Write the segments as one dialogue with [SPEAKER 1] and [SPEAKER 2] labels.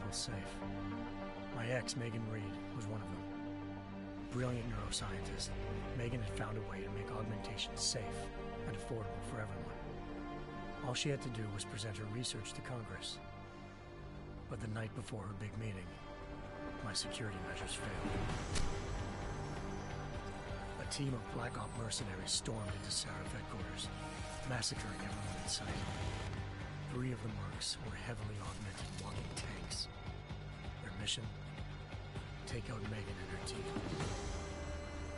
[SPEAKER 1] people safe. My ex, Megan Reed, was one of them. Brilliant neuroscientist, Megan had found a way to make augmentation safe and affordable for everyone. All she had to do was present her research to Congress. But the night before her big meeting, my security measures failed. A team of Black Op mercenaries stormed into Sarif headquarters, massacring everyone in sight. 3 of the mercs were heavily augmented walking tanks. Their mission? Take out Megan and her team.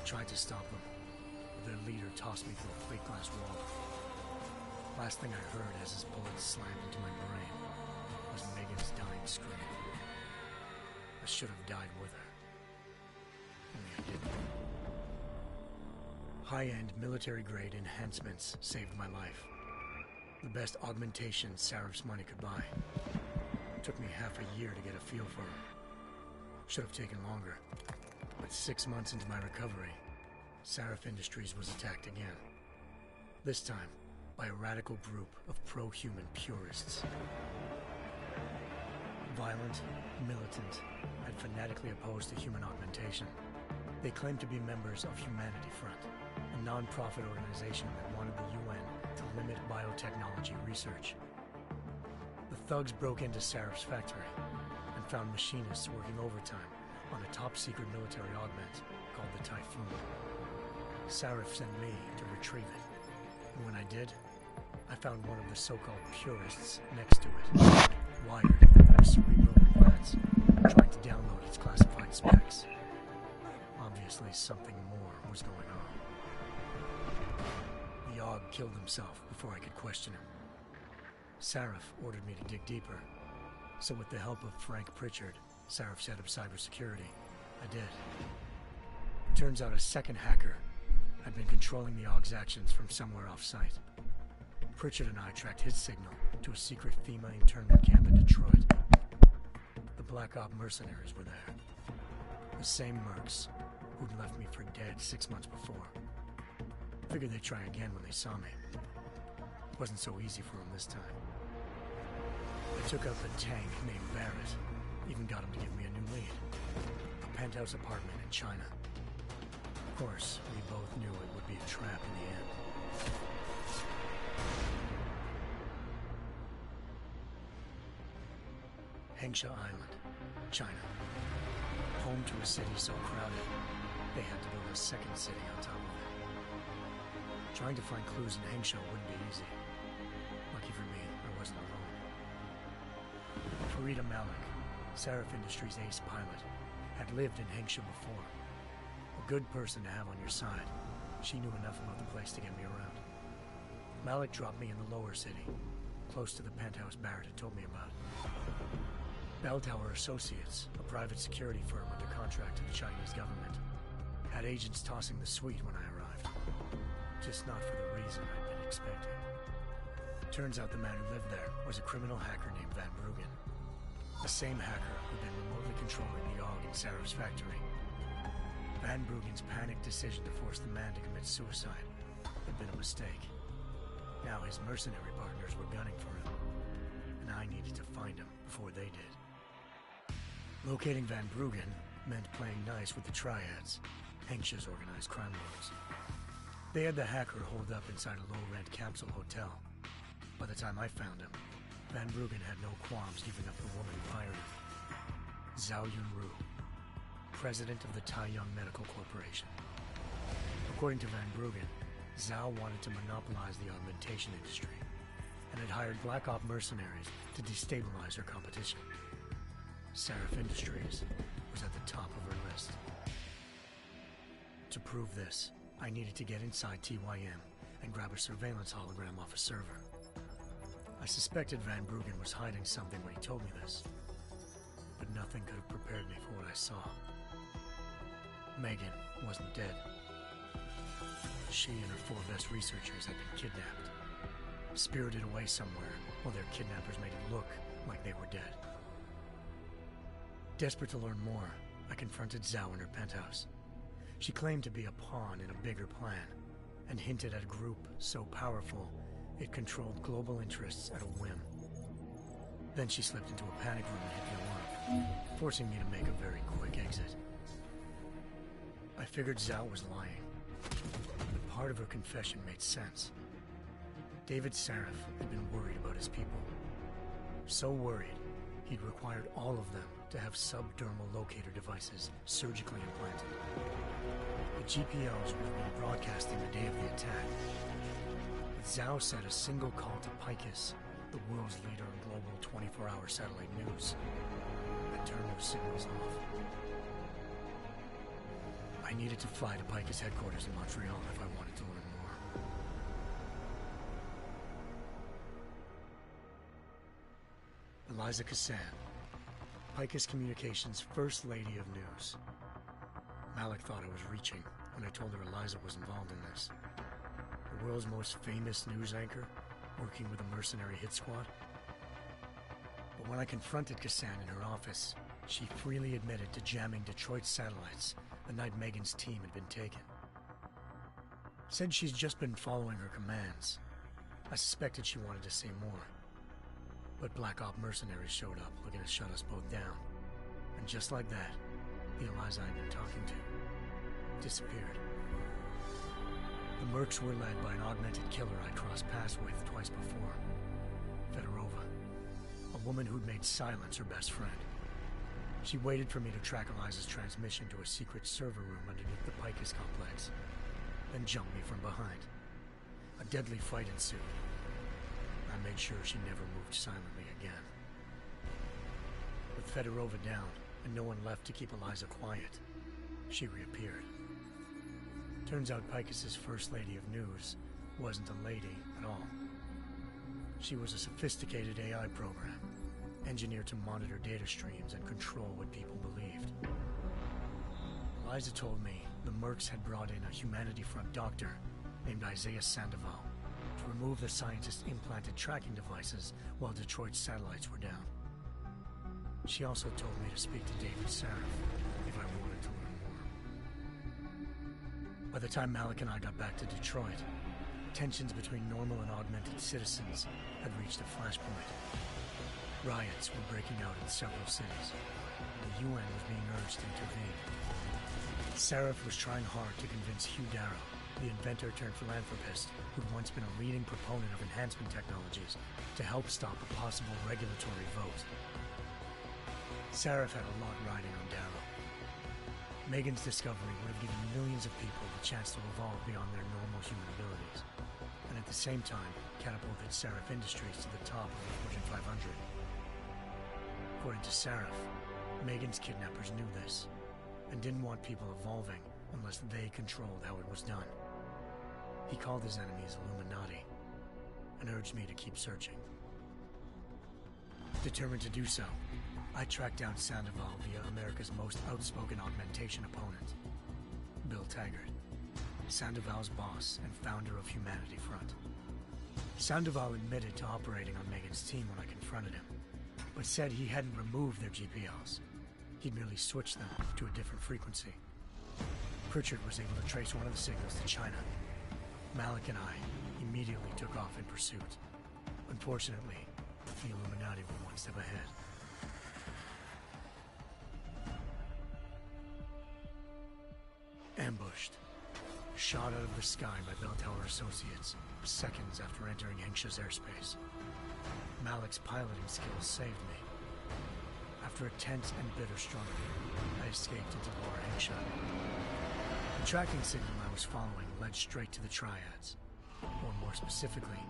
[SPEAKER 1] I tried to stop them, but their leader tossed me through a plate glass wall. Last thing I heard as his bullets slammed into my brain was Megan's dying scream. I should have died with her. Only I didn't. High-end military-grade enhancements saved my life. The best augmentation Sarif's money could buy. It took me half a year to get a feel for them. Should have taken longer. But 6 months into my recovery, Sarif Industries was attacked again. This time, by a radical group of pro-human purists. Violent, militant, and fanatically opposed to human augmentation. They claimed to be members of Humanity Front, a non-profit organization that wanted the UN to limit biotechnology research. The thugs broke into Sarif's factory and found machinists working overtime on a top-secret military augment called the Typhoon. Sarif sent me to retrieve it, and when I did, I found one of the so-called purists next to it, wired with cerebral implants, trying to download its classified specs. Obviously, something more was going on. The Aug killed himself before I could question him. Sarif ordered me to dig deeper, so with the help of Frank Pritchard, Sarif's head of cybersecurity, I did. Turns out a second hacker had been controlling the Aug's actions from somewhere off-site. Pritchard and I tracked his signal to a secret FEMA internment camp in Detroit. The Black Op mercenaries were there. The same mercs who'd left me for dead 6 months before. Figured they'd try again when they saw me. Wasn't so easy for them this time. I took out the tank named Barrett. Even got him to give me a new lead. A penthouse apartment in China. Of course, we both knew it would be a trap in the end. Hengsha Island, China. Home to a city so crowded, they had to build a second city on top of it. Trying to find clues in Hengsha wouldn't be easy. Lucky for me, I wasn't alone. Farida Malik, Sarif Industries' ace pilot, had lived in Hengsha before. A good person to have on your side. She knew enough about the place to get me around. Malik dropped me in the lower city, close to the penthouse Barrett had told me about. Bell Tower Associates, a private security firm under contract to the Chinese government, had agents tossing the suite when I arrived. Just not for the reason I'd been expecting. Turns out the man who lived there was a criminal hacker named Van Bruggen. The same hacker who'd been remotely controlling the Aug in Sarif's factory. Van Bruggen's panicked decision to force the man to commit suicide had been a mistake. Now his mercenary partners were gunning for him, and I needed to find him before they did. Locating Van Bruggen meant playing nice with the Triads, Hengsha's organized crime lords. They had the hacker holed up inside a low-rent capsule hotel. By the time I found him, Van Bruggen had no qualms giving up the woman who hired him. Zhao Yunru, president of the Taiyang Medical Corporation. According to Van Bruggen, Zhao wanted to monopolize the augmentation industry and had hired Black Op mercenaries to destabilize her competition. Sarif Industries was at the top of her list. To prove this, I needed to get inside TYM and grab a surveillance hologram off a server. I suspected Van Bruggen was hiding something when he told me this, but nothing could have prepared me for what I saw. Megan wasn't dead. She and her 4 best researchers had been kidnapped, spirited away somewhere while their kidnappers made it look like they were dead. Desperate to learn more, I confronted Zhao in her penthouse. She claimed to be a pawn in a bigger plan, and hinted at a group so powerful it controlled global interests at a whim. Then she slipped into a panic room and hit me alarm. forcing me to make a very quick exit. I figured Zhao was lying, but part of her confession made sense. David Sarif had been worried about his people. So worried, he'd required all of them to have subdermal locator devices surgically implanted. The GPLs would have been broadcasting the day of the attack. But Zhao said a single call to Picus, the world's leader in global 24-hour satellite news, had turned those signals off. I needed to fly to Picus headquarters in Montreal if I wanted to learn more. Eliza Cassan, Picus Communications' First Lady of News. Malik thought I was reaching when I told her Eliza was involved in this. The world's most famous news anchor, working with a mercenary hit squad. But when I confronted Cassan in her office, she freely admitted to jamming Detroit's satellites the night Megan's team had been taken. Said she's just been following her commands. I suspected she wanted to say more. But Black Op mercenaries showed up looking to shut us both down. And just like that, the Eliza I'd been talking to disappeared. The Mercs were led by an augmented killer I crossed paths with twice before. Fedorova, a woman who'd made silence her best friend. She waited for me to track Eliza's transmission to a secret server room underneath the Picus complex, then jumped me from behind. A deadly fight ensued. I made sure she never moved silently again. With Fedorova down and no one left to keep Eliza quiet, she reappeared. Turns out Picus's First Lady of News wasn't a lady at all. She was a sophisticated AI program, engineered to monitor data streams and control what people believed. Eliza told me the Mercs had brought in a Humanity Front doctor named Isaiah Sandoval to remove the scientist's implanted tracking devices while Detroit's satellites were down. She also told me to speak to David Sarif if I wanted to learn more. By the time Malik and I got back to Detroit, tensions between normal and augmented citizens had reached a flashpoint. Riots were breaking out in several cities. The UN was being urged to intervene. Sarif was trying hard to convince Hugh Darrow, the inventor turned philanthropist who'd once been a leading proponent of enhancement technologies, to help stop a possible regulatory vote. Sarif had a lot riding on Darrow. Megan's discovery would have given millions of people the chance to evolve beyond their normal human abilities, and at the same time catapulted Sarif Industries to the top of the Fortune 500. According to Sarif, Megan's kidnappers knew this, and didn't want people evolving unless they controlled how it was done. He called his enemies Illuminati, and urged me to keep searching. Determined to do so, I tracked down Sandoval via America's most outspoken augmentation opponent, Bill Taggart, Sandoval's boss and founder of Humanity Front. Sandoval admitted to operating on Megan's team when I confronted him, but said he hadn't removed their GPLs. He'd merely switched them to a different frequency. Pritchard was able to trace one of the signals to China. Malik and I immediately took off in pursuit. Unfortunately, the Illuminati were one step ahead. Ambushed. Shot out of the sky by Bell Tower Associates, seconds after entering Hengsha's airspace. Malik's piloting skills saved me. After a tense and bitter struggle, I escaped into Lower Hengsha. The tracking signal I was following led straight to the Triads, or more specifically,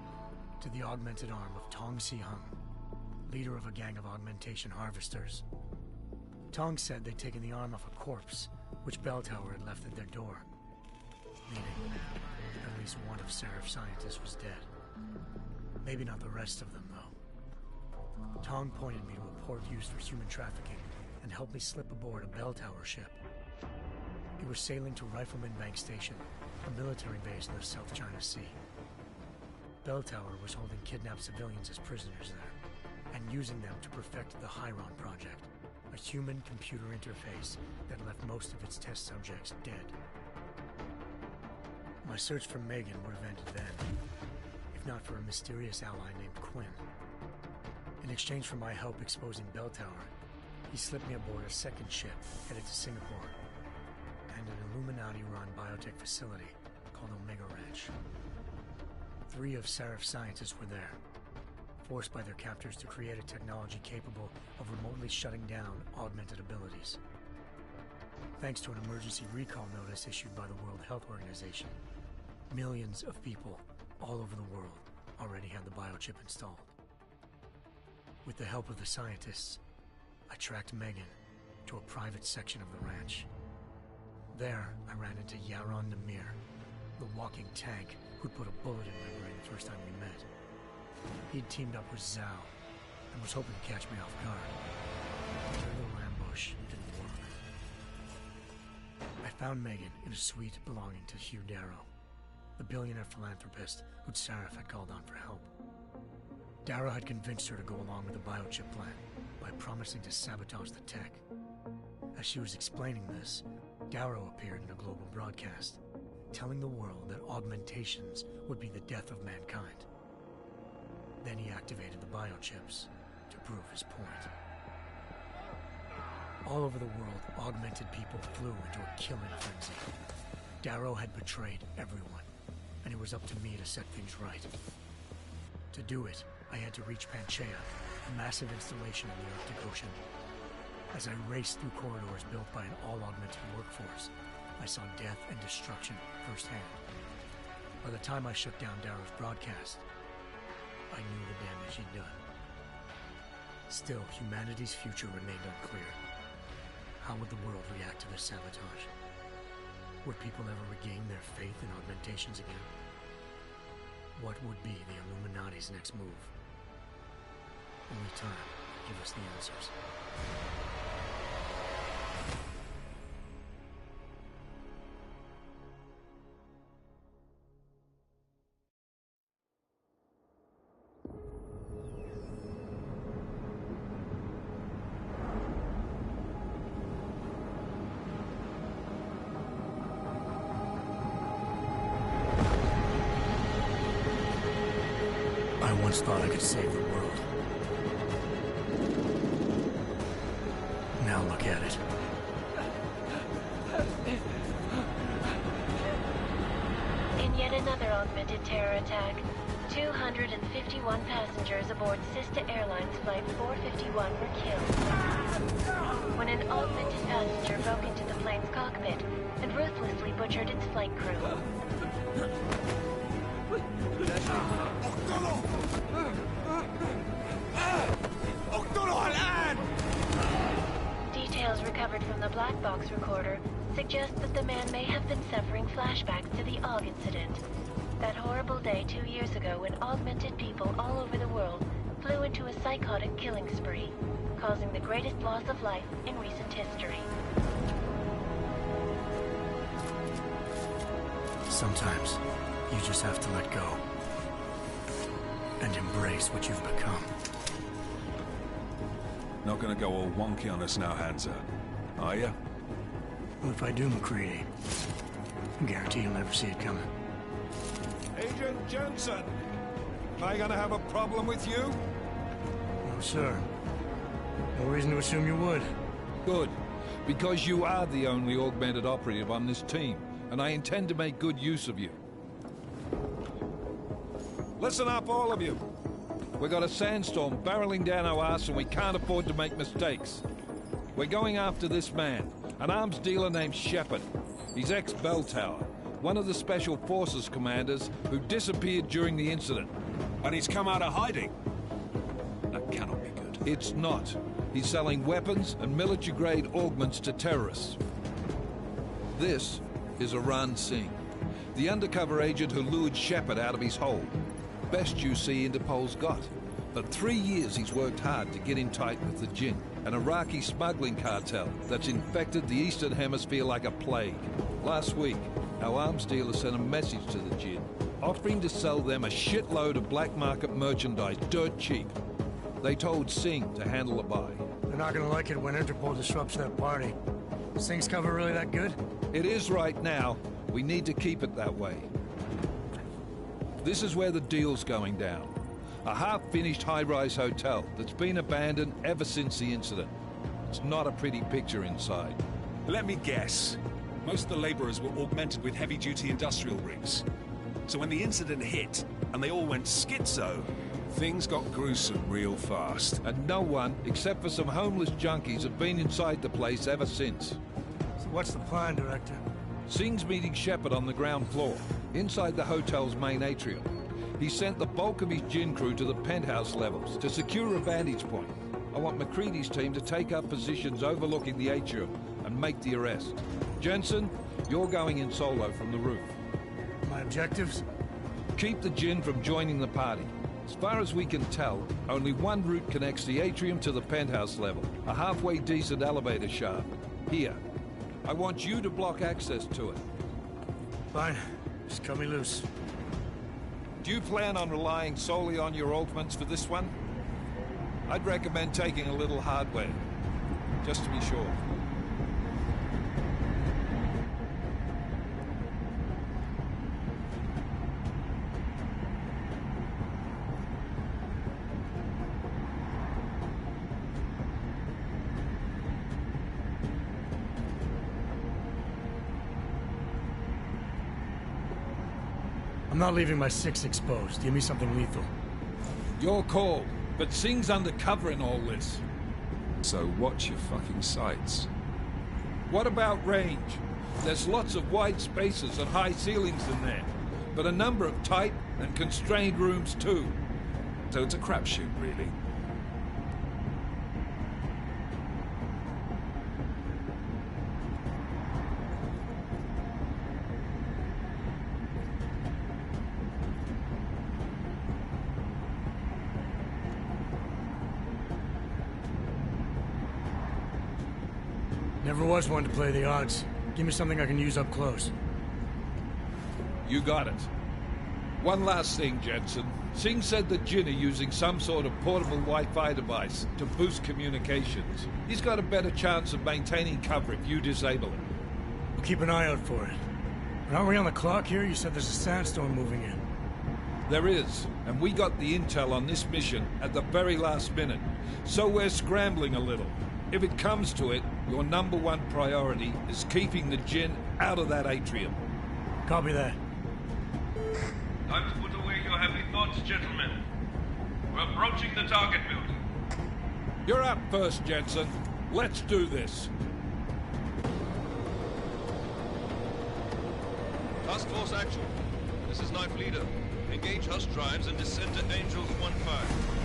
[SPEAKER 1] to the augmented arm of Tong Si-hung, leader of a gang of augmentation harvesters. Tong said they'd taken the arm off a corpse, which Bell Tower had left at their door, meaning at least one of Sarif's scientists was dead. Maybe not the rest of them, though. Tong pointed me to a port used for human trafficking and helped me slip aboard a Bell Tower ship. It was sailing to Rifleman Bank Station, a military base in the South China Sea. Bell Tower was holding kidnapped civilians as prisoners there, and using them to perfect the Chiron Project, a human-computer interface that left most of its test subjects dead. My search for Megan would have ended then, if not for a mysterious ally named Quinn. In exchange for my help exposing Bell Tower, He slipped me aboard a second ship headed to Singapore and an Illuminati-run biotech facility called Omega Ranch. 3 of Seraph's scientists were there, forced by their captors to create a technology capable of remotely shutting down augmented abilities. Thanks to an emergency recall notice issued by the World Health Organization, millions of people all over the world already had the biochip installed. With the help of the scientists, I tracked Megan to a private section of the ranch. There, I ran into Yaron Namir, the walking tank who'd put a bullet in my brain the first time we met. He'd teamed up with Zhao and was hoping to catch me off guard. Their little ambush didn't work. I found Megan in a suite belonging to Hugh Darrow, the billionaire philanthropist who'd Sarif had called on for help. Darrow had convinced her to go along with the biochip plan by promising to sabotage the tech. As she was explaining this, Darrow appeared in a global broadcast, telling the world that augmentations would be the death of mankind. Then he activated the biochips to prove his point. All over the world, augmented people flew into a killing frenzy. Darrow had betrayed everyone, and it was up to me to set things right. To do it, I had to reach Panchaea, a massive installation in the Arctic Ocean. As I raced through corridors built by an all-augmented workforce, I saw death and destruction firsthand. By the time I shut down Darrow's broadcast, I knew the damage he'd done. Still, humanity's future remained unclear. How would the world react to this sabotage? Would people ever regain their faith in augmentations again? What would be the Illuminati's next move? Only time will give us the answers. I once thought I could save the world. Now look at it.
[SPEAKER 2] In yet another augmented terror attack, 251 passengers aboard Sister Airlines Flight 451 were killed when an augmented passenger broke into the plane's cockpit and ruthlessly butchered its flight crew. Details recovered from the black box recorder suggest that the man may have been suffering flashbacks to the Aug incident. That horrible day 2 years ago when augmented people all over the world flew into a psychotic killing spree, causing the greatest loss of life in recent history.
[SPEAKER 1] Sometimes, you just have to let go. And embrace what you've become.
[SPEAKER 3] Not gonna go all wonky on us now, Hansa, are you?
[SPEAKER 1] Well, if I do, MacReady, I guarantee you'll never see it coming.
[SPEAKER 4] Agent Jensen! Am I gonna have a problem with you?
[SPEAKER 1] No, sir. No reason to assume you would.
[SPEAKER 5] Good. Because you are the only augmented operative on this team, and I intend to make good use of you.
[SPEAKER 4] Listen up, all of you.
[SPEAKER 5] We got a sandstorm barreling down our arse and we can't afford to make mistakes. We're going after this man, an arms dealer named Shepard. He's ex-Bell Tower, one of the Special Forces commanders who disappeared during the incident.
[SPEAKER 3] And he's come out of hiding. That cannot be good.
[SPEAKER 5] It's not. He's selling weapons and military-grade augments to terrorists. This is Aran Singh, the undercover agent who lured Shepard out of his hole. Best you see Interpol's got. But 3 years he's worked hard to get in tight with the Jinn, an Iraqi smuggling cartel that's infected the Eastern Hemisphere like a plague. Last week, our arms dealer sent a message to the Jinn, offering to sell them a shitload of black market merchandise dirt cheap. They told Singh to handle the buy.
[SPEAKER 1] They're not gonna like it when Interpol disrupts their party. Is Singh's cover really that good?
[SPEAKER 5] It is right now. We need to keep it that way. This is where the deal's going down. A half-finished high-rise hotel that's been abandoned ever since the incident. It's not a pretty picture inside.
[SPEAKER 3] Let me guess. Most of the laborers were augmented with heavy-duty industrial rigs. So when the incident hit, and they all went schizo, things got gruesome real fast.
[SPEAKER 5] And no one, except for some homeless junkies, have been inside the place ever since.
[SPEAKER 1] So what's the plan, Director?
[SPEAKER 5] Singh's meeting Shepard on the ground floor, inside the hotel's main atrium. He sent the bulk of his gin crew to the penthouse levels to secure a vantage point. I want MacReady's team to take up positions overlooking the atrium and make the arrest. Jensen, you're going in solo from the roof.
[SPEAKER 1] My objectives?
[SPEAKER 5] Keep the gin from joining the party. As far as we can tell, only one route connects the atrium to the penthouse level, a halfway decent elevator shaft. Here. I want you to block access to it.
[SPEAKER 1] Fine. Just cut me loose.
[SPEAKER 5] Do you plan on relying solely on your augments for this one? I'd recommend taking a little hardware, just to be sure.
[SPEAKER 1] I'm not leaving my 6 exposed. Give me something lethal.
[SPEAKER 5] Your call, but Singh's undercover in all this.
[SPEAKER 3] So watch your fucking sights.
[SPEAKER 5] What about range? There's lots of wide spaces and high ceilings in there, but a number of tight and constrained rooms too.
[SPEAKER 3] So it's a crapshoot, really.
[SPEAKER 1] Never was one to play the odds. Give me something I can use up close.
[SPEAKER 5] You got it. One last thing, Jensen. Singh said that Jin are using some sort of portable Wi-Fi device to boost communications. He's got a better chance of maintaining cover if you disable it.
[SPEAKER 1] We'll keep an eye out for it. But aren't we on the clock here? You said there's a sandstorm moving in.
[SPEAKER 5] There is, and we got the intel on this mission at the very last minute. So we're scrambling a little. If it comes to it, your #1 priority is keeping the Jin out of that atrium.
[SPEAKER 1] Copy that.
[SPEAKER 6] Time to put away your heavy thoughts, gentlemen. We're approaching the target building.
[SPEAKER 5] You're up first, Jensen. Let's do this.
[SPEAKER 7] Task Force action. This is Knife Leader. Engage Hush drives and descend to Angels 1-5.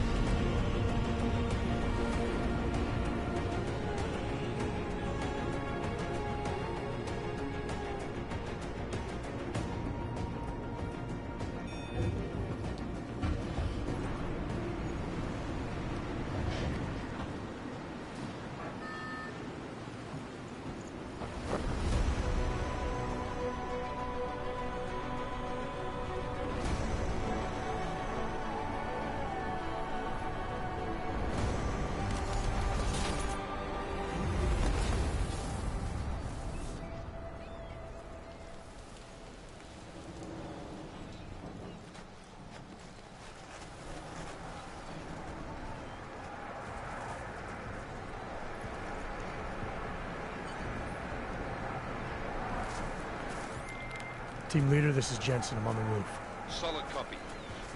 [SPEAKER 1] Team leader, this is Jensen. I'm on the roof.
[SPEAKER 5] Solid copy.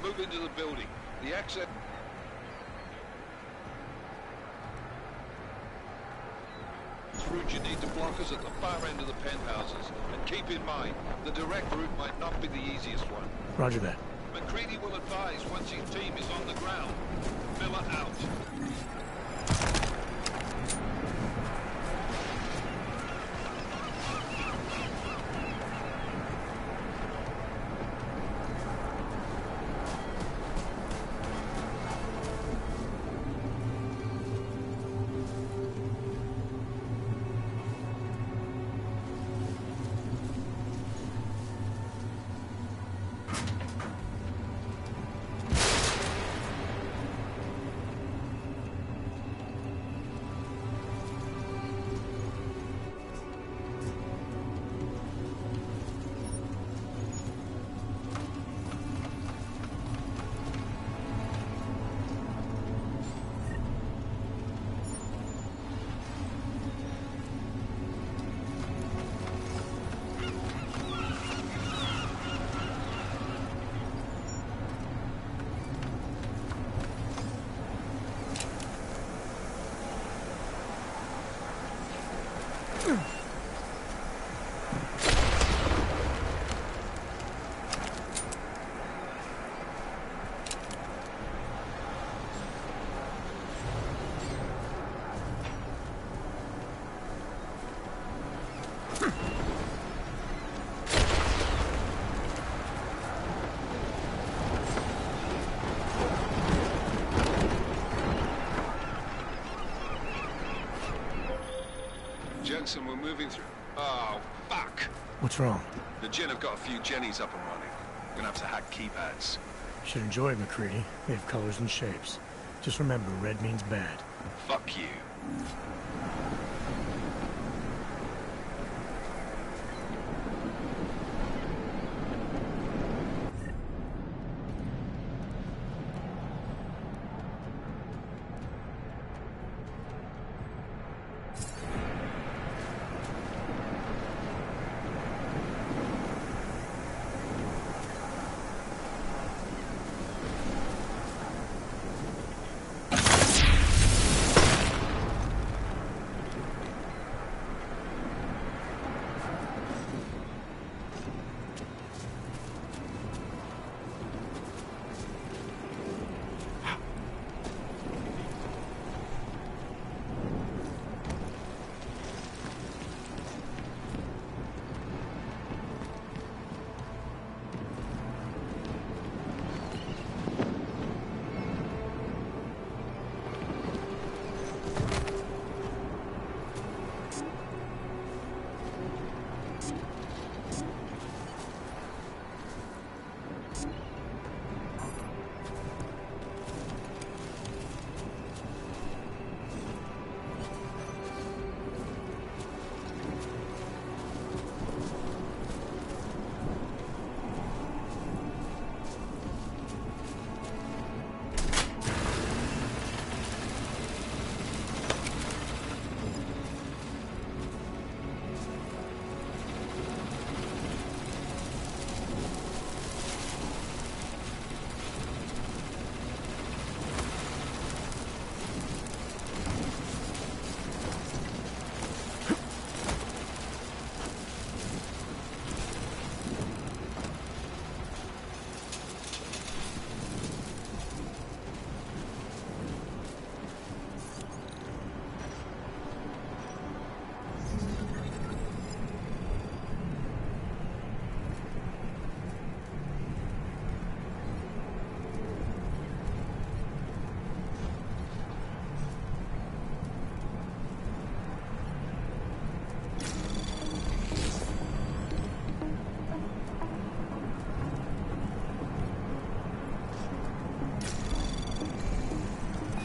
[SPEAKER 5] Move into the building. The access... route you need to block us at the far end of the penthouses. And keep in mind, the direct route might not be the easiest one.
[SPEAKER 1] Roger that.
[SPEAKER 5] MacReady will advise once his team is on the ground. Miller out.
[SPEAKER 3] Jensen, we're moving through. Oh, fuck!
[SPEAKER 1] What's wrong?
[SPEAKER 3] The Jinn have got a few Jennies up and running. Gonna have to hack keypads.
[SPEAKER 1] Should enjoy it, McCready. They have colors and shapes. Just remember, red means bad.
[SPEAKER 3] Fuck you.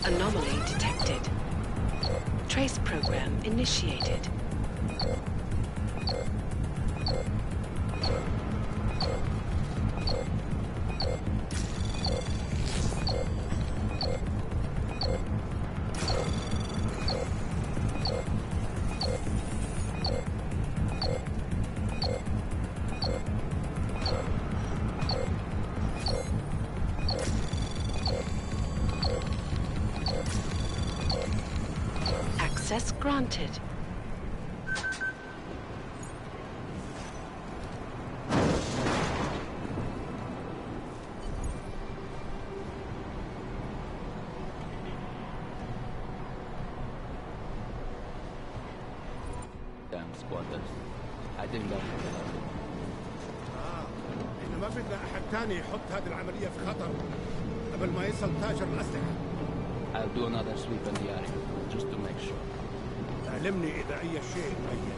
[SPEAKER 8] Anomaly detected. Trace program initiated. Access granted.
[SPEAKER 9] Damn squatters. I didn't know.
[SPEAKER 4] إنه ما بدنا أحد تاني يحط هذه العملية في خطر قبل ما يصل تاجر الأسلحة.
[SPEAKER 9] I'll do another sweep in the area, just to make sure.
[SPEAKER 4] علمني إذا أي شيء تغير.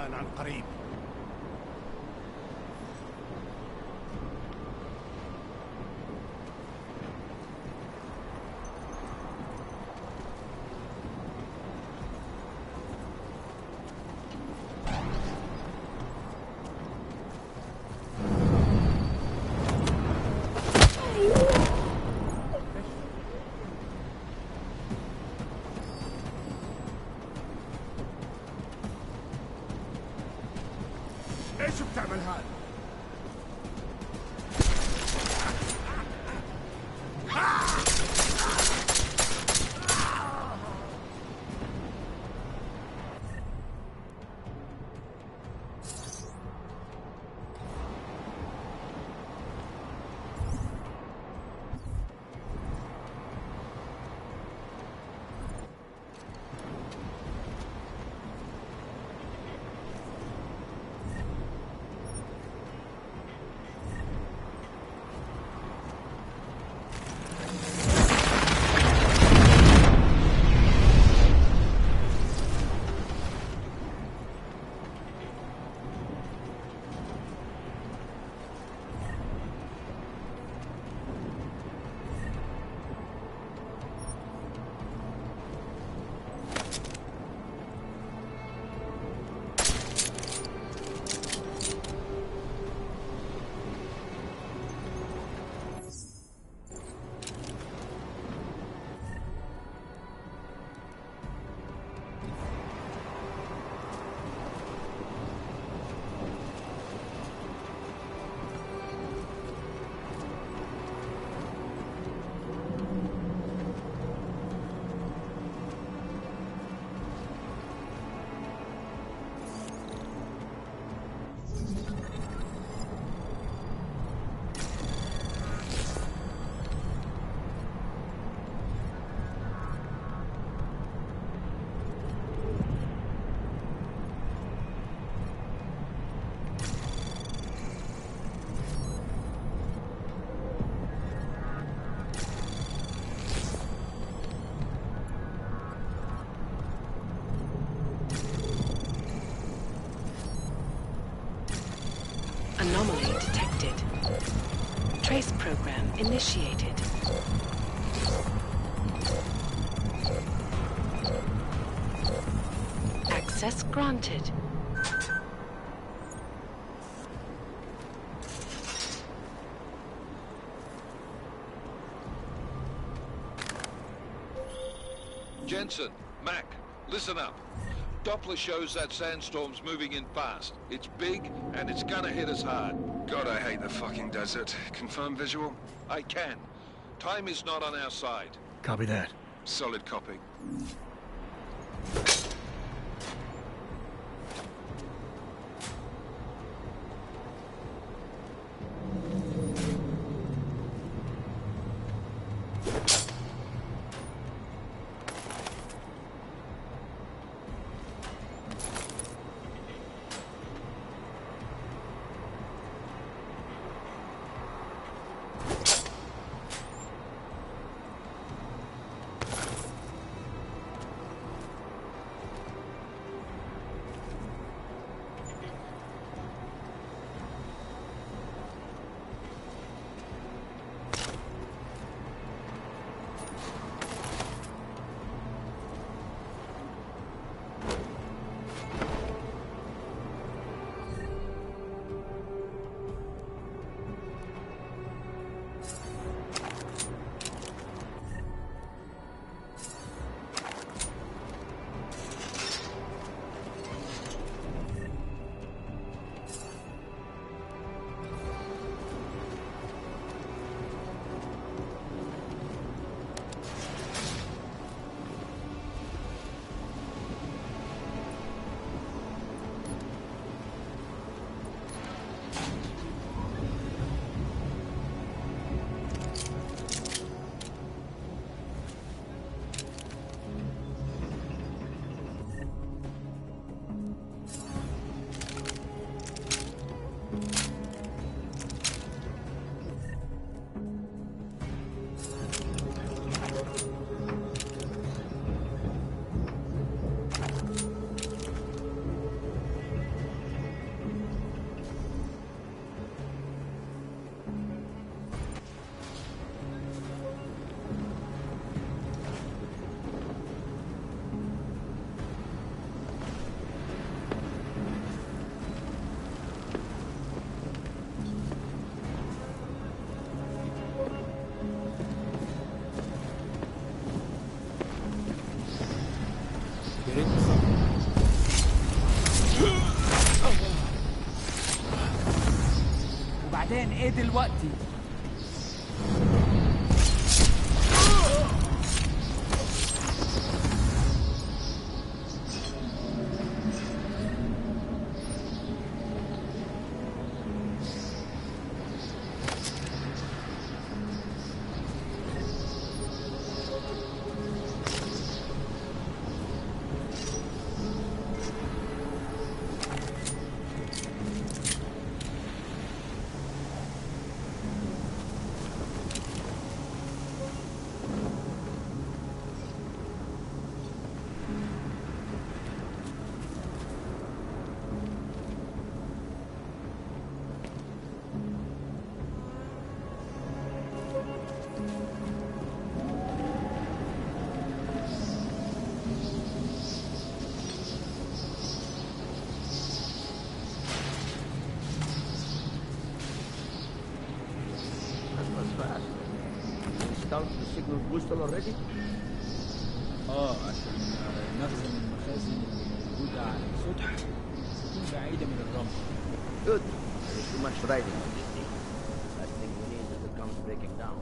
[SPEAKER 4] الآن عن قريب. ايش بتعمل هذا؟
[SPEAKER 8] Anomaly detected. Trace program initiated. Access granted.
[SPEAKER 5] Jensen, Mac, listen up. Doppler shows that sandstorm's moving in fast. It's big, and it's gonna hit us hard.
[SPEAKER 3] God, I hate the fucking desert. Confirm visual?
[SPEAKER 5] I can. Time is not on our side.
[SPEAKER 1] Copy that.
[SPEAKER 3] Solid copy.
[SPEAKER 10] وبعدين ايه دلوقتي؟
[SPEAKER 11] The signal booster already?
[SPEAKER 10] عشان نخزن المخازن اللي موجودة على السطح تكون بعيدة من الرمل.
[SPEAKER 11] Good. There is too much riding on this thing. Last thing we need is it comes breaking down.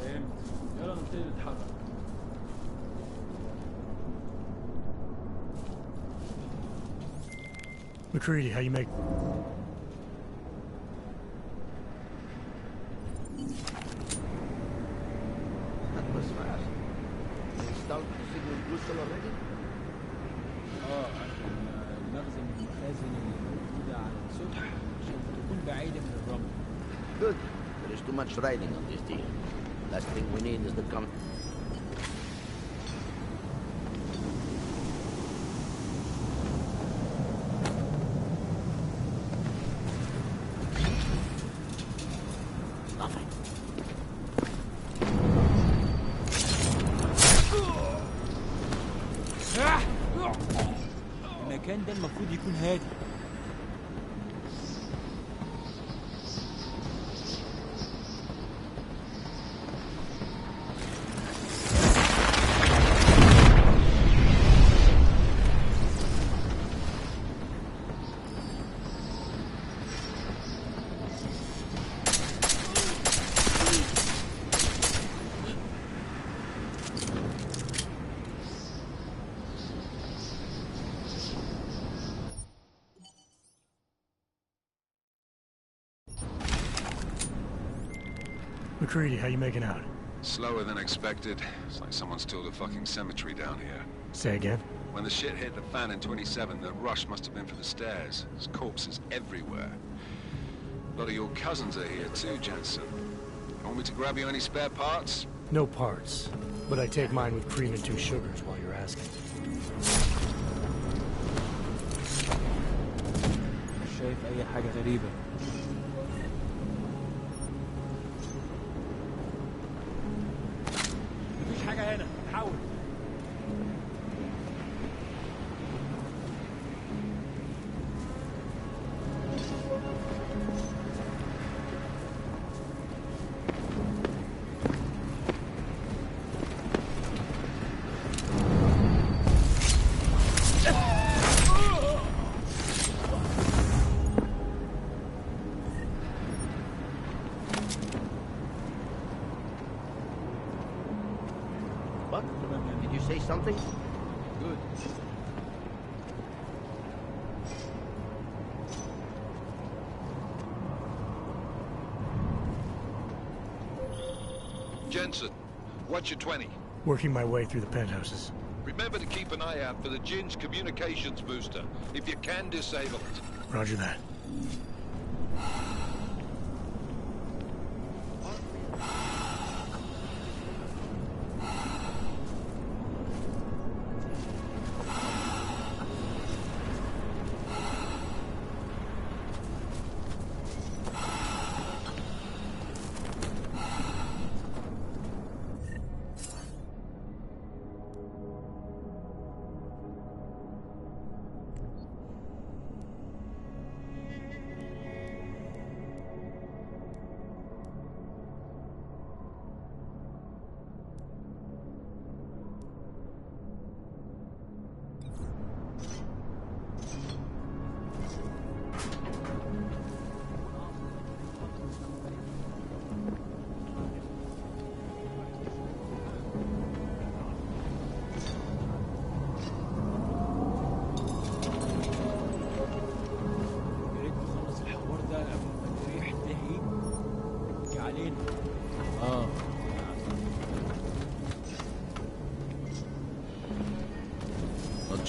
[SPEAKER 10] فهمت. يلا نبتدي نتحرك.
[SPEAKER 1] McCready, how you make...
[SPEAKER 11] That was fast. They installed the signal booster already?
[SPEAKER 10] عشان نخزن المخازن اللي موجودة على السطح عشان تكون بعيدة من الرمل.
[SPEAKER 11] Good. There is too much riding on this thing. Last thing we need is the come. Nothing.
[SPEAKER 10] المكان ده المفروض يكون هادي.
[SPEAKER 1] McCready, how you making out?
[SPEAKER 3] Slower than expected. It's like someone's tilled a fucking cemetery down here.
[SPEAKER 1] Say again?
[SPEAKER 3] When the shit hit the fan in 27, the rush must have been for the stairs. There's corpses everywhere. A lot of your cousins are here too, Jensen. Want me to grab you any spare parts?
[SPEAKER 1] No parts, but I take mine with cream and 2 sugars while you're asking.
[SPEAKER 10] مش شايف أي حاجة غريبة. مفيش حاجة هنا، حاول.
[SPEAKER 11] What? Did you say something?
[SPEAKER 10] Good.
[SPEAKER 5] Jensen, what's your 20?
[SPEAKER 1] Working my way through the penthouses.
[SPEAKER 5] Remember to keep an eye out for the Jin's communications booster. If you can, disable it.
[SPEAKER 1] Roger that.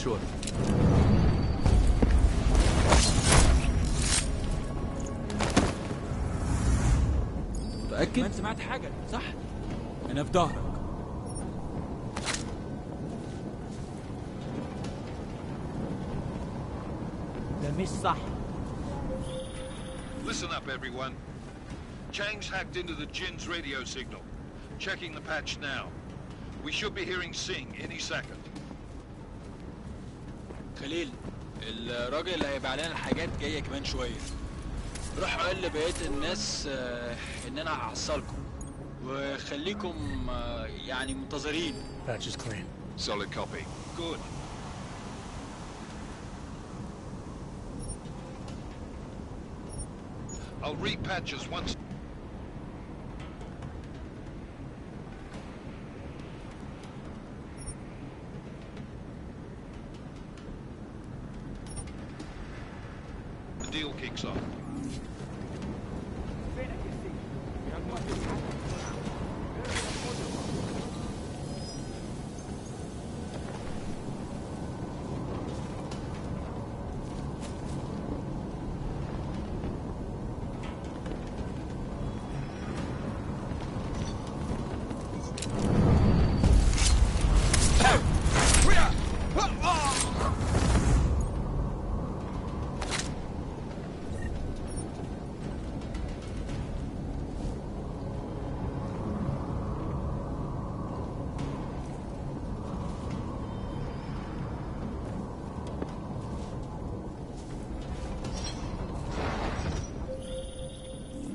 [SPEAKER 9] sure.
[SPEAKER 10] متأكد؟ ما انت سمعت حاجة صح؟ أنا في ظهرك. ده مش صح.
[SPEAKER 5] Listen up, everyone. Chang's hacked into the Jin's radio signal. Checking the patch now. We should be hearing Singh any second.
[SPEAKER 10] خليل الراجل اللي هيبقى علينا الحاجات جاية كمان شوية. روح قول لبقية الناس إن أنا هحصلكم وخليكم يعني منتظرين.
[SPEAKER 1] Patch is clean.
[SPEAKER 5] Solid copy. Good. I'll repatch us once. The deal kicks off.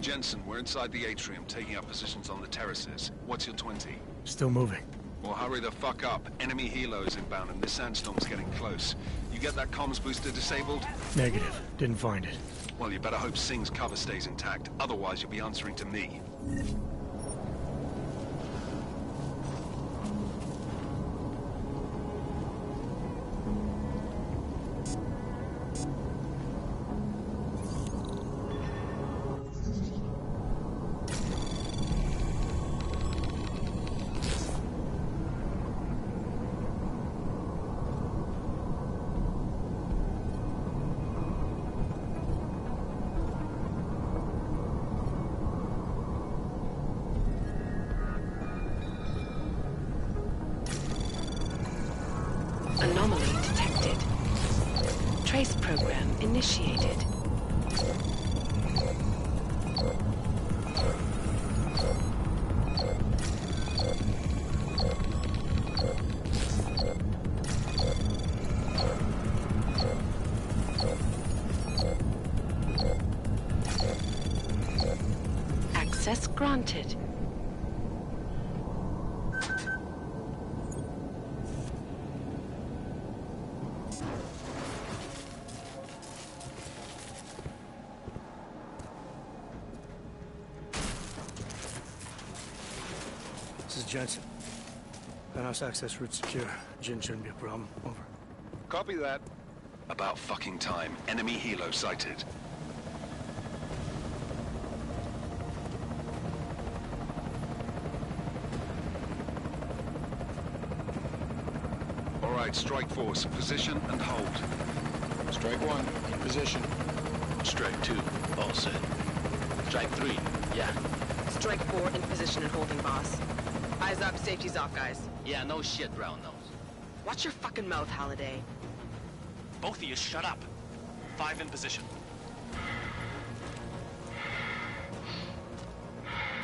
[SPEAKER 5] Jensen, we're inside the atrium, taking up positions on the terraces. What's your 20?
[SPEAKER 1] Still moving.
[SPEAKER 5] Well, hurry the fuck up. Enemy helos inbound and this sandstorm's getting close. You get that comms booster disabled?
[SPEAKER 1] Negative. Didn't find it.
[SPEAKER 5] Well, you better hope Singh's cover stays intact. Otherwise, you'll be answering to me.
[SPEAKER 8] Anomaly detected. Trace program initiated. Access granted.
[SPEAKER 1] This is Jensen. Penthouse access route secure. Jin shouldn't be a problem. Over.
[SPEAKER 5] Copy that. About fucking time. Enemy helo sighted. All right, Strike Force, position and hold.
[SPEAKER 12] Strike 1, in position.
[SPEAKER 13] Strike 2, all set. Strike 3, yeah.
[SPEAKER 14] Strike 4, in position and holding, boss. Eyes up, safety's off, guys.
[SPEAKER 13] Yeah, no shit, round nose.
[SPEAKER 14] Watch your fucking mouth, Halliday.
[SPEAKER 15] Both of you shut up. 5 in position.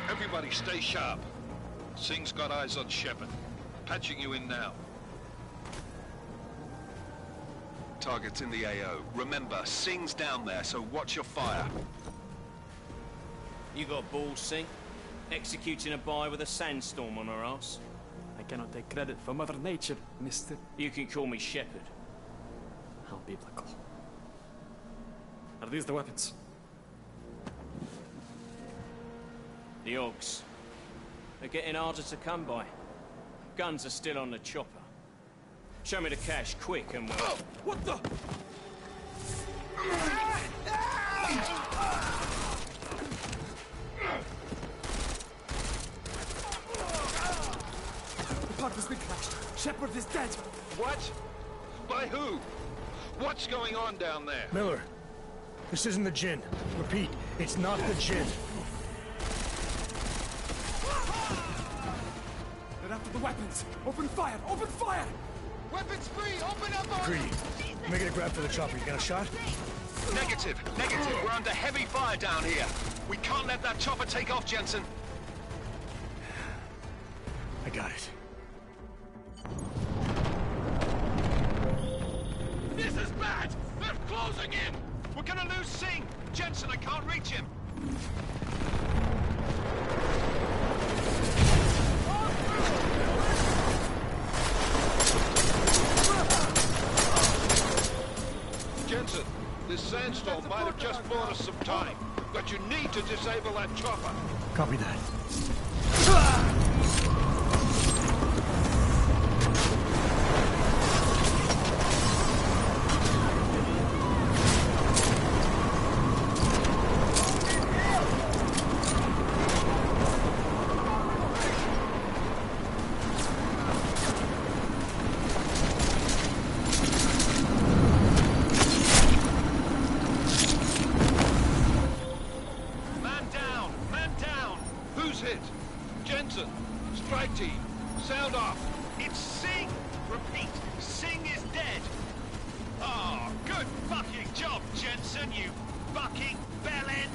[SPEAKER 5] Everybody stay sharp. Singh's got eyes on Shepard. Patching you in now. Target's in the AO. Remember, Singh's down there, so watch your fire.
[SPEAKER 15] You got balls, Singh? Executing a buy with a sandstorm on her ass?
[SPEAKER 16] I cannot take credit for Mother Nature, Mr.
[SPEAKER 15] You can call me Shepard.
[SPEAKER 16] How biblical. Are these the weapons?
[SPEAKER 15] The Augs. They're getting harder to come by. Guns are still on the chopper. Show me the cash, quick, and we'll...
[SPEAKER 16] Oh, what the? The part has been crashed. Shepard is dead.
[SPEAKER 5] What? By who? What's going on down there?
[SPEAKER 1] Miller, this isn't the Jinn. Repeat, it's not the Jinn.
[SPEAKER 16] They're after the weapons. Open fire! Open fire!
[SPEAKER 4] Weapons free! Open up!
[SPEAKER 1] Greedy, I'm making a grab for the chopper. You got a shot?
[SPEAKER 3] Negative. We're under heavy fire down here. We can't let that chopper take off, Jensen.
[SPEAKER 1] I got it.
[SPEAKER 3] This is bad! They're closing in! We're gonna lose Singh! Jensen, I can't reach him!
[SPEAKER 5] Jensen, this sandstorm might have just bought us some time, but you need to disable that chopper.
[SPEAKER 1] Copy that.
[SPEAKER 5] Jensen, strike team, sound off.
[SPEAKER 3] It's Singh! Repeat, Singh is dead! Oh, good fucking job, Jensen, you fucking bellend!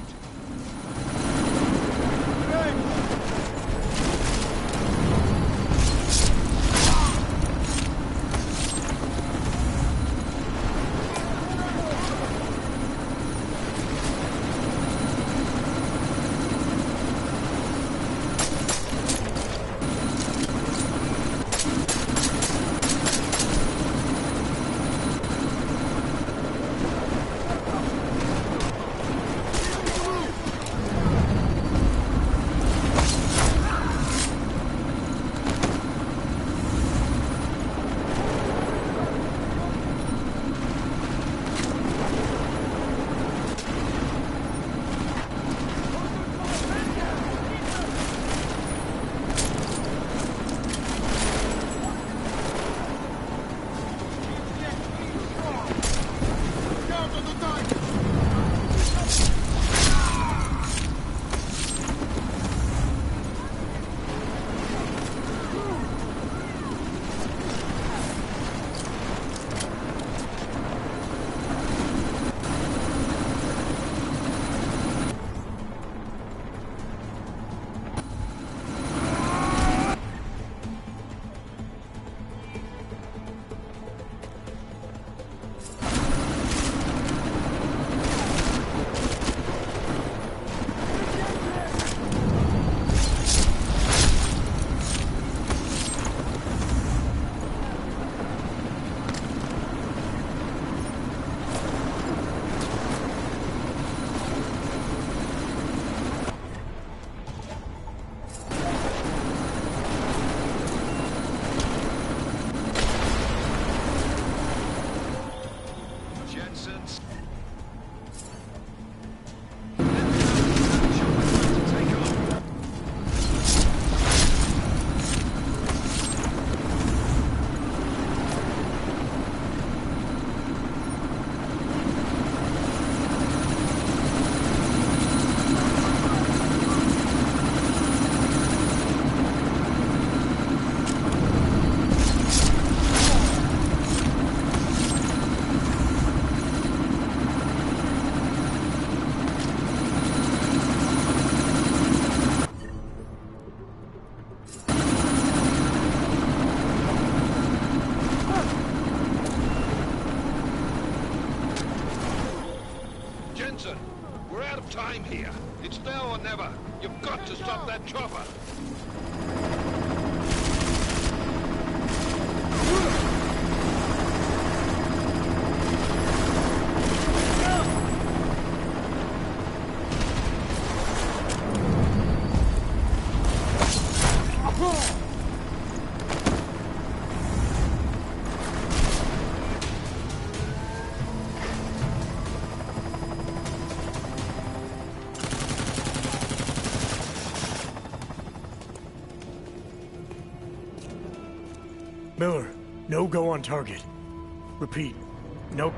[SPEAKER 5] We're out of time here. It's now or never. You've got to stop that chopper.
[SPEAKER 1] Miller, no go on target. Repeat. Nope.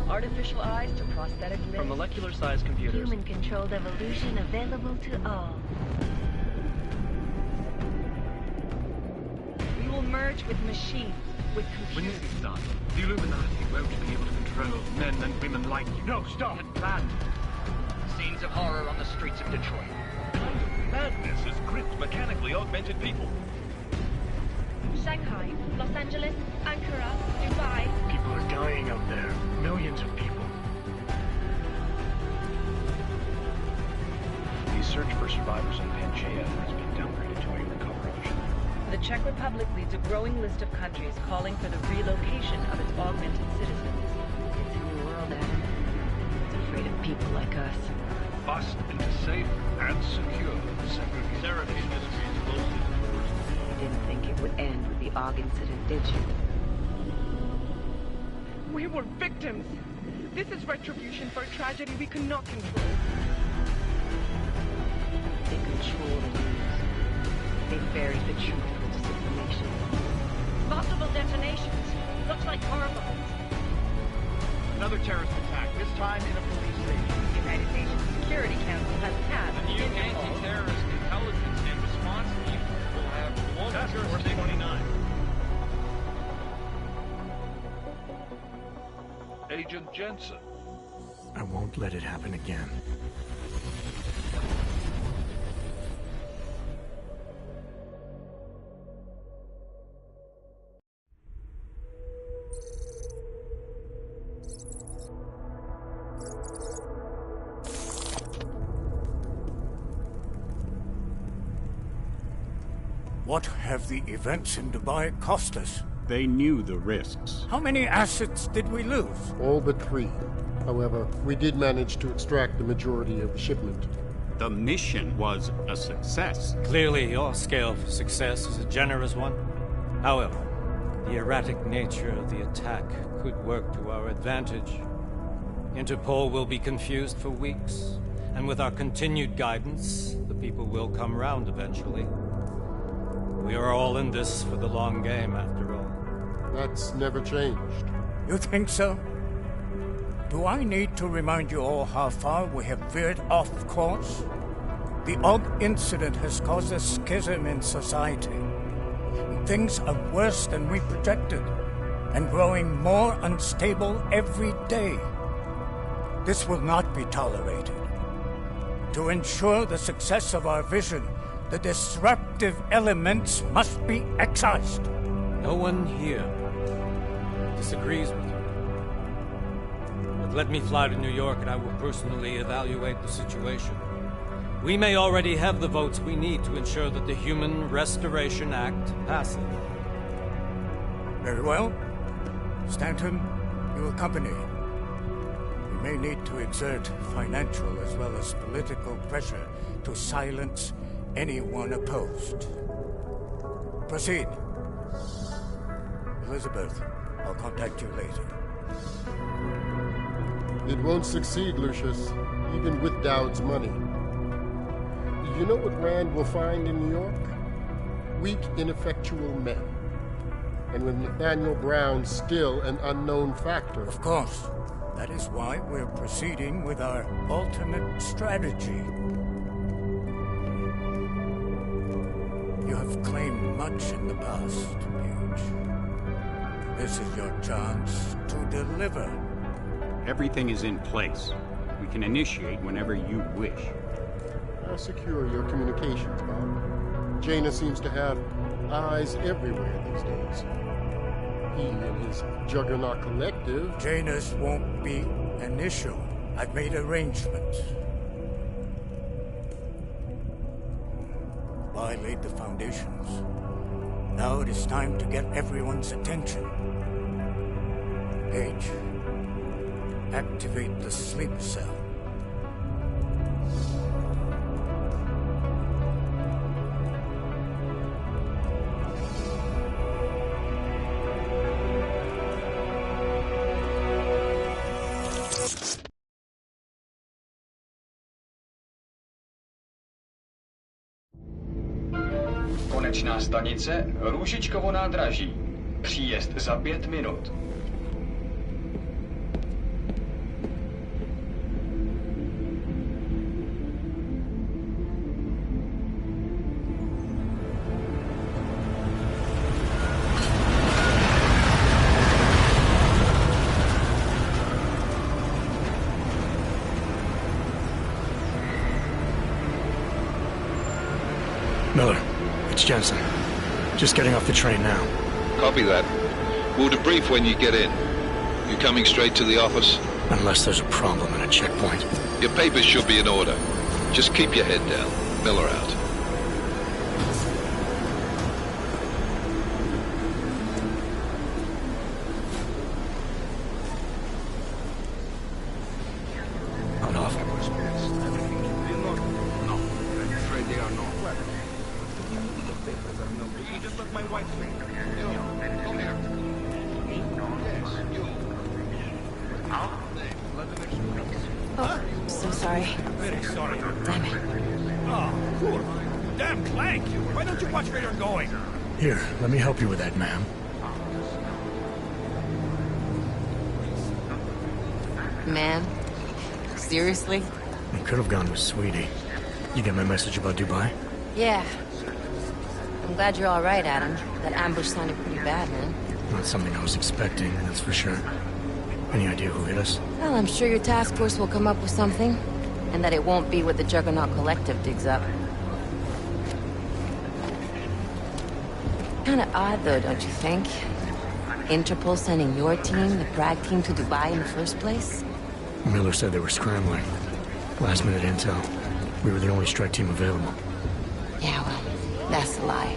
[SPEAKER 17] Artificial eyes to prosthetic limbs.
[SPEAKER 18] From molecular-sized computers.
[SPEAKER 2] Human-controlled evolution available to all.
[SPEAKER 17] We will merge with machines, with computers.
[SPEAKER 18] When this is done, the Illuminati won't be able to control men and women like you.
[SPEAKER 16] No, stop!
[SPEAKER 18] And planned. Scenes of horror on the streets of Detroit.
[SPEAKER 6] Madness has gripped mechanically augmented people.
[SPEAKER 17] Shanghai, Los Angeles, Ankara, Dubai.
[SPEAKER 1] People are dying out there. Millions of people.
[SPEAKER 9] The search for survivors in Pangaea has been downgraded to a recovery mission.
[SPEAKER 17] The Czech Republic leads a growing list of countries calling for the relocation of its augmented citizens.
[SPEAKER 8] It's a new world, Adam. It's afraid of people like us.
[SPEAKER 6] Bust into safe and secure segregation.
[SPEAKER 18] Therapy industry is closely to the worst.
[SPEAKER 8] You didn't think it would end with the AUG incident, did you?
[SPEAKER 14] We were victims. This is retribution for a tragedy we cannot control.
[SPEAKER 8] They control the news. They buried the truth for disinformation.
[SPEAKER 14] Possible detonations. Looks like car bombs.
[SPEAKER 18] Another terrorist attack, this time in a police station.
[SPEAKER 17] The United Nations Security Council has passed
[SPEAKER 18] The new anti-terrorist intelligence and response team will have one Task Force 29.
[SPEAKER 6] Agent Jensen.
[SPEAKER 1] I won't let it happen again.
[SPEAKER 4] What have the events in Dubai cost us?
[SPEAKER 19] They knew the risks.
[SPEAKER 4] How many assets did we lose?
[SPEAKER 20] All but 3. However, we did manage to extract the majority of the shipment.
[SPEAKER 19] The mission was a success.
[SPEAKER 21] Clearly, your scale for success is a generous one. However, the erratic nature of the attack could work to our advantage. Interpol will be confused for weeks, and with our continued guidance, the people will come round eventually. We are all in this for the long game, after all.
[SPEAKER 20] That's never changed.
[SPEAKER 4] You think so? Do I need to remind you all how far we have veered off course? The AUG incident has caused a schism in society. Things are worse than we projected, and growing more unstable every day. This will not be tolerated. To ensure the success of our vision, the disruptive elements must be excised.
[SPEAKER 21] No one here disagrees with you. But let me fly to New York and I will personally evaluate the situation. We may already have the votes we need to ensure that the Human Restoration Act passes.
[SPEAKER 4] Very well. Stanton, you accompany. We may need to exert financial as well as political pressure to silence anyone opposed. Proceed. Elizabeth, I'll contact you later.
[SPEAKER 20] It won't succeed, Lucius, even with Dowd's money. You know what Rand will find in New York? Weak, ineffectual men. And with Nathaniel Brown still an unknown factor.
[SPEAKER 4] Of course. That is why we're proceeding with our alternate strategy. You have claimed much in the past, Paige. This is your chance to deliver.
[SPEAKER 19] Everything is in place. We can initiate whenever you wish.
[SPEAKER 20] How secure your communications, Bob? Jaina seems to have eyes everywhere these days. He and his Juggernaut Collective...
[SPEAKER 4] Jaina's won't be an issue. I've made arrangements. I laid the foundations. Now it is time to get everyone's attention. Paige, Activate the sleep cell.
[SPEAKER 7] Konečná stanice Růžičkovo nádraží. Příjezd za 5 minut.
[SPEAKER 1] Miller, it's Jensen. Just getting off the train now.
[SPEAKER 5] Copy that. We'll debrief when you get in. You coming straight to the office?
[SPEAKER 1] Unless there's a problem at a checkpoint.
[SPEAKER 5] Your papers should be in order. Just keep your head down. Miller out.
[SPEAKER 1] On off.
[SPEAKER 7] No, I'm afraid they are not. You just let my wife think. Come here.
[SPEAKER 22] Oh, so sorry.
[SPEAKER 16] Very sorry.
[SPEAKER 22] Damn it.
[SPEAKER 16] Oh, cool. Damn Clank! Why don't you watch where you're going?
[SPEAKER 1] Here, let me help you with that, ma'am.
[SPEAKER 22] Man? Seriously?
[SPEAKER 1] I could have gone with Sweetie. You get my message about Dubai?
[SPEAKER 22] Yeah. I'm glad you're all right, Adam. That ambush sounded pretty bad, man.
[SPEAKER 1] Not something I was expecting, that's for sure. Any idea who hit us?
[SPEAKER 22] Well, I'm sure your task force will come up with something. And that it won't be what the Juggernaut Collective digs up. Kinda odd, though, don't you think? Interpol sending your team, the Prague team, to Dubai in the first place?
[SPEAKER 1] Miller said they were scrambling. Last-minute intel. We were the only strike team available.
[SPEAKER 22] Yeah, well, that's a lie.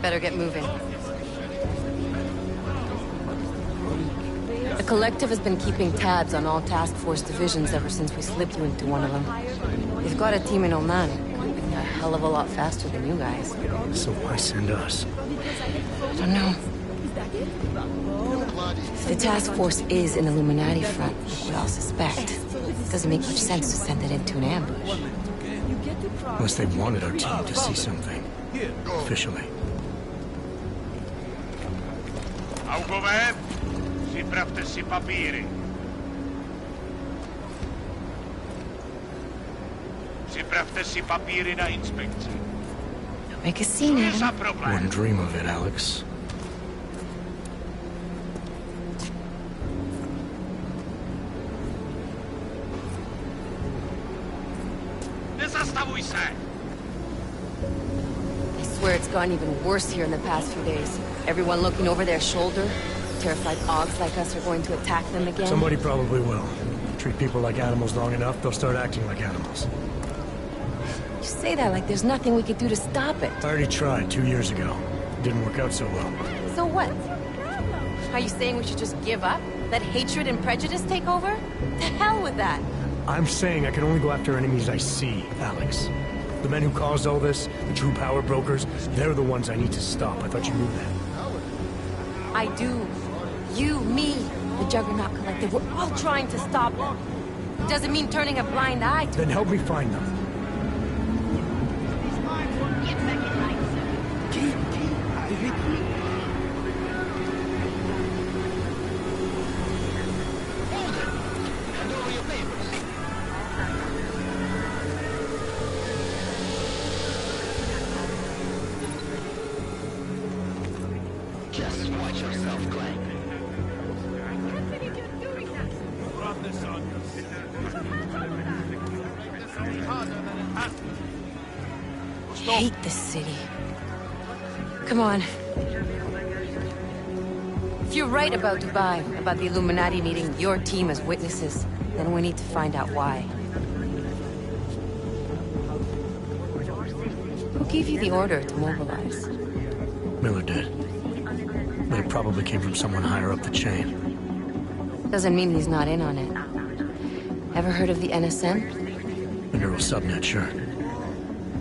[SPEAKER 22] Better get moving. The Collective has been keeping tabs on all task force divisions ever since we slipped you into one of them. They've got a team in Oman. A hell of a lot faster than you guys.
[SPEAKER 1] So why send us?
[SPEAKER 22] I don't know. If the task force is an Illuminati front, like we all suspect, it doesn't make much sense to send it into an ambush.
[SPEAKER 1] Unless they wanted our team to see something. Officially.
[SPEAKER 6] Augové, připravte si papíry. Připravte si papíry na inspekci.
[SPEAKER 22] Make a scene, Adam.
[SPEAKER 1] Wouldn't dream of it, Alex.
[SPEAKER 6] Nezastavuj se!
[SPEAKER 22] I swear it's gotten even worse here in the past few days. Everyone looking over their shoulder. Terrified Augs like us are going to attack them again.
[SPEAKER 1] Somebody probably will. Treat people like animals long enough, they'll start acting like animals.
[SPEAKER 22] You say that like there's nothing we could do to stop it.
[SPEAKER 1] I already tried 2 years ago. Didn't work out so well.
[SPEAKER 22] So what? Are you saying we should just give up? Let hatred and prejudice take over? The hell with that!
[SPEAKER 1] I'm saying I can only go after enemies I see, Alex. The men who caused all this, the true power brokers, they're the ones I need to stop. I thought you knew that.
[SPEAKER 22] I do. You, me, the Juggernaut Collective, we're all trying to stop them. Doesn't mean turning a blind eye to
[SPEAKER 1] Then help me find them.
[SPEAKER 13] Just watch yourself, Clank.
[SPEAKER 22] I hate this city. Come on. If you're right about Dubai, about the Illuminati needing your team as witnesses, then we need to find out why. Who gave you the order to mobilize?
[SPEAKER 1] Miller did. but it probably came from someone higher up the chain.
[SPEAKER 22] Doesn't mean he's not in on it. Ever heard of the NSM?
[SPEAKER 1] The neural subnet, sure.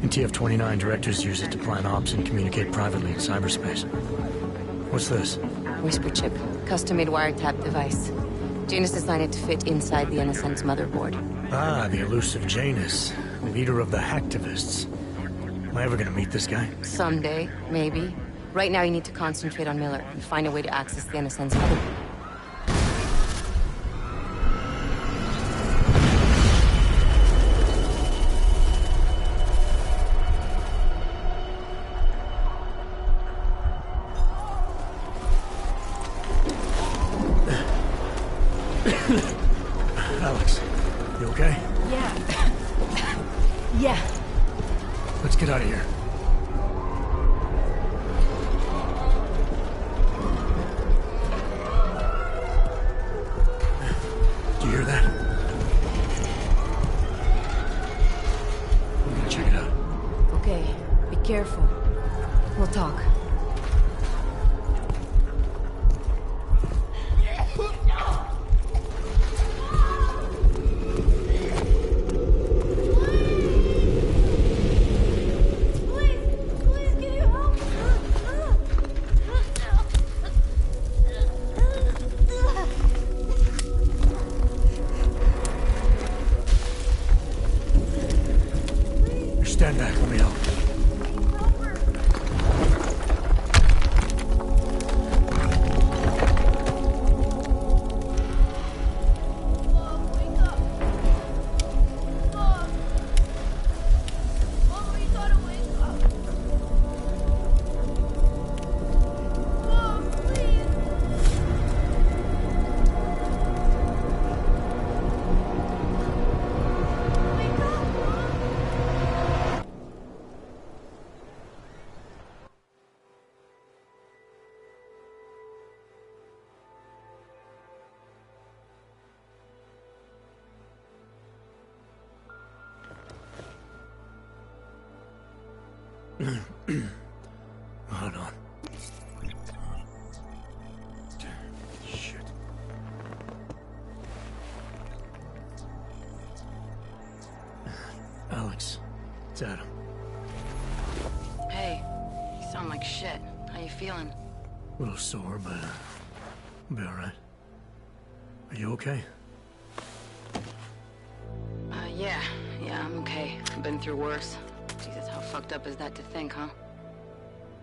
[SPEAKER 1] In TF-29, directors use it to plan ops and communicate privately in cyberspace. What's this?
[SPEAKER 22] Whisper chip. Custom-made wiretap device. Janus designed it to fit inside the NSM's motherboard.
[SPEAKER 1] Ah, the elusive Janus. Leader of the hacktivists. Am I ever gonna meet this guy?
[SPEAKER 22] Someday, maybe. Right now you need to concentrate on Miller and find a way to access the NSM's motherboard.
[SPEAKER 1] Alex, you okay?
[SPEAKER 22] Yeah. Yeah.
[SPEAKER 1] Let's get out of here. Do you hear that? I'm gonna check it out.
[SPEAKER 22] Okay, be careful. We'll talk.
[SPEAKER 1] Stand back, let me help. Hold on. Shit. Alex, it's Adam.
[SPEAKER 22] Hey, you sound like shit. How you feeling?
[SPEAKER 1] A little sore, but I'll be alright. Are you okay?
[SPEAKER 22] Yeah, I'm okay. I've been through worse. Jesus, how fucked up is that to think, huh?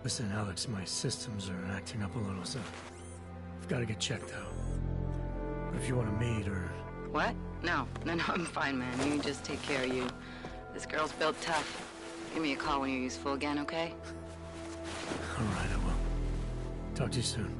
[SPEAKER 1] Listen, Alex, my systems are acting up a little, so I've got to get checked out. But if you want to meet or...
[SPEAKER 22] What? No, I'm fine, man. You just take care of you. This girl's built tough. Give me a call when you're useful again, okay?
[SPEAKER 1] Alright, I will. Talk to you soon.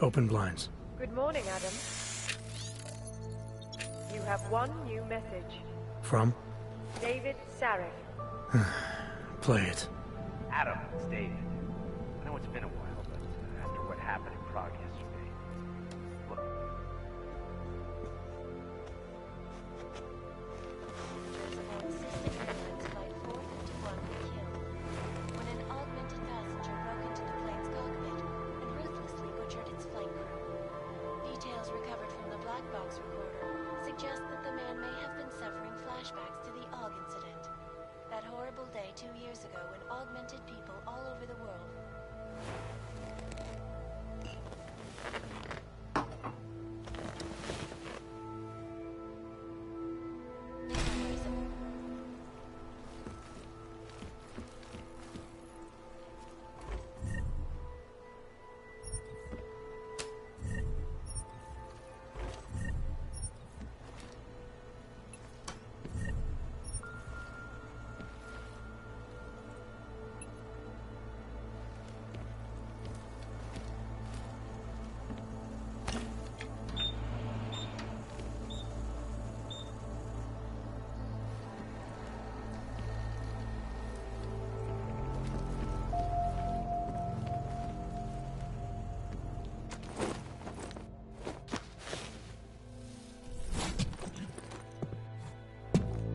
[SPEAKER 1] Open blinds.
[SPEAKER 17] Good morning, Adam. You have one new message.
[SPEAKER 1] From?
[SPEAKER 17] David Sarek.
[SPEAKER 1] Play it.
[SPEAKER 9] Adam, it's David. I know it's been a while, but after what happened in Prague yesterday, look.
[SPEAKER 2] When an augmented passenger broke into the plane's cockpit and ruthlessly butchered its flight crew. Details recovered from the black box recorder suggest that the man may have been suffering flashbacks to the AUG incident. That horrible day 2 years ago when augmented people all over the world.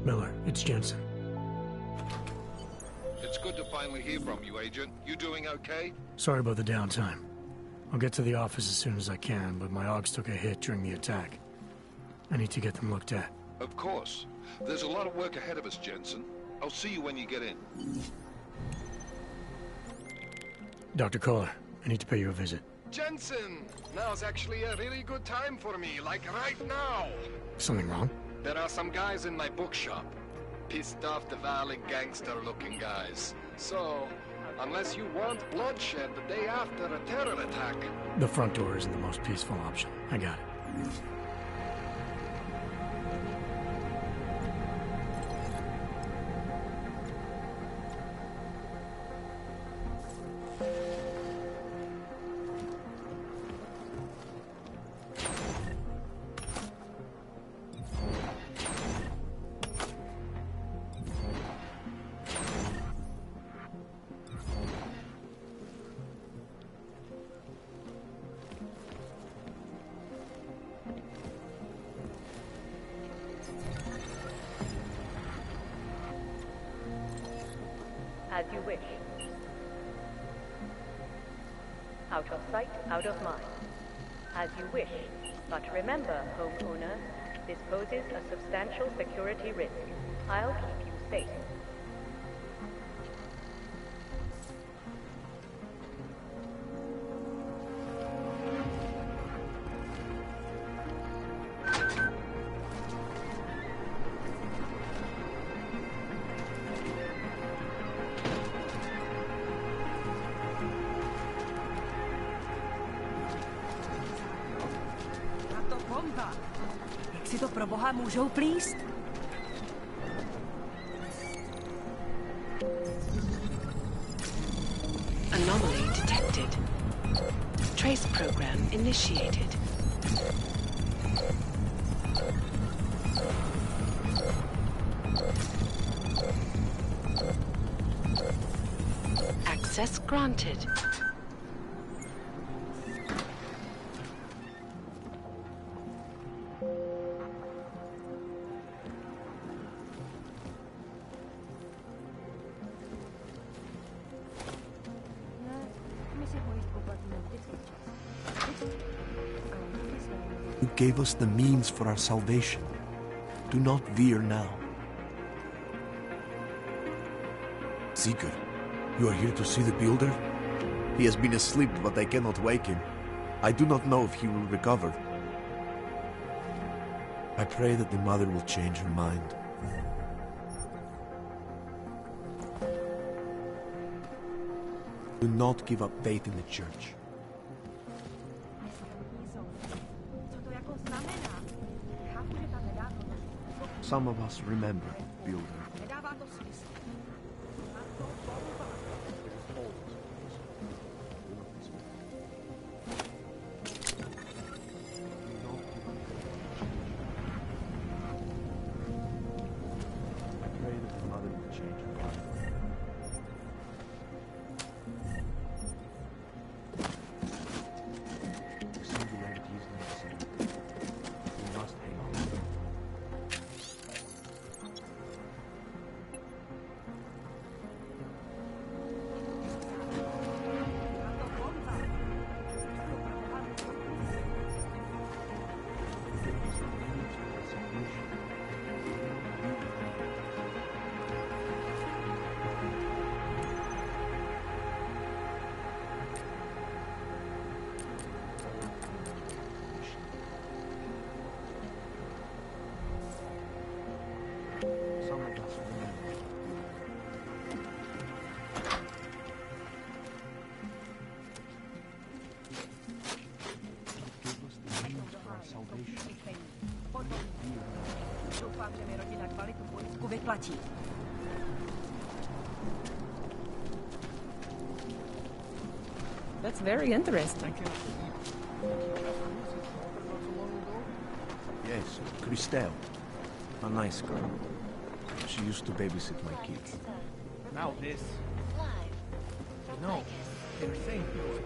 [SPEAKER 1] Miller, it's Jensen.
[SPEAKER 5] It's good to finally hear from you, Agent. You doing okay?
[SPEAKER 1] Sorry about the downtime. I'll get to the office as soon as I can, but my AUGs took a hit during the attack. I need to get them looked at.
[SPEAKER 5] Of course. There's a lot of work ahead of us, Jensen. I'll see you when you get in.
[SPEAKER 1] Dr. Kohler, I need to pay you a visit.
[SPEAKER 10] Jensen! Now's actually a really good time for me, like right now!
[SPEAKER 1] Something wrong?
[SPEAKER 10] There are some guys in my bookshop. Pissed off the Valley gangster-looking guys. So, unless you want bloodshed the day after a terror attack...
[SPEAKER 1] The front door isn't the most peaceful option. I got it.
[SPEAKER 17] As you wish. Out of sight, out of mind. As you wish. But remember, homeowner, this poses a substantial security risk. I'll keep you safe.
[SPEAKER 11] Jak si to pro boha můžou plíst?
[SPEAKER 14] Anomaly detected. Trace program initiated. Access granted.
[SPEAKER 23] You gave us the means for our salvation. Do not veer now.
[SPEAKER 24] Seeker, you are here to see the Builder? He has been asleep, but I cannot wake him. I do not know if he will recover. I pray that the Mother will change her mind. Do not give up faith in the Church. Some of us remember, Builder.
[SPEAKER 11] platí. That's very interesting.
[SPEAKER 24] Yes, Christelle. A nice girl. She used to babysit my kids.
[SPEAKER 16] Now this. No, they're saying he was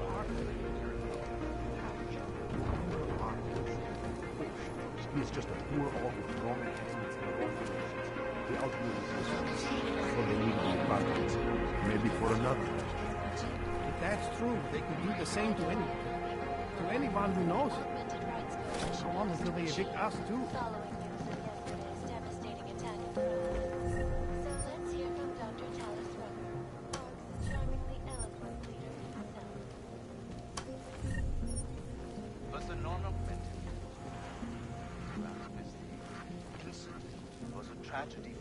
[SPEAKER 24] He is just a poor orphan with wrong attachments and wrong relations. The outlaw is for the need of the apartment. Maybe for another.
[SPEAKER 16] If that's true, they could do the same to anyone. To anyone who knows it. So long until they evict us too.
[SPEAKER 9] But the normal was a tragedy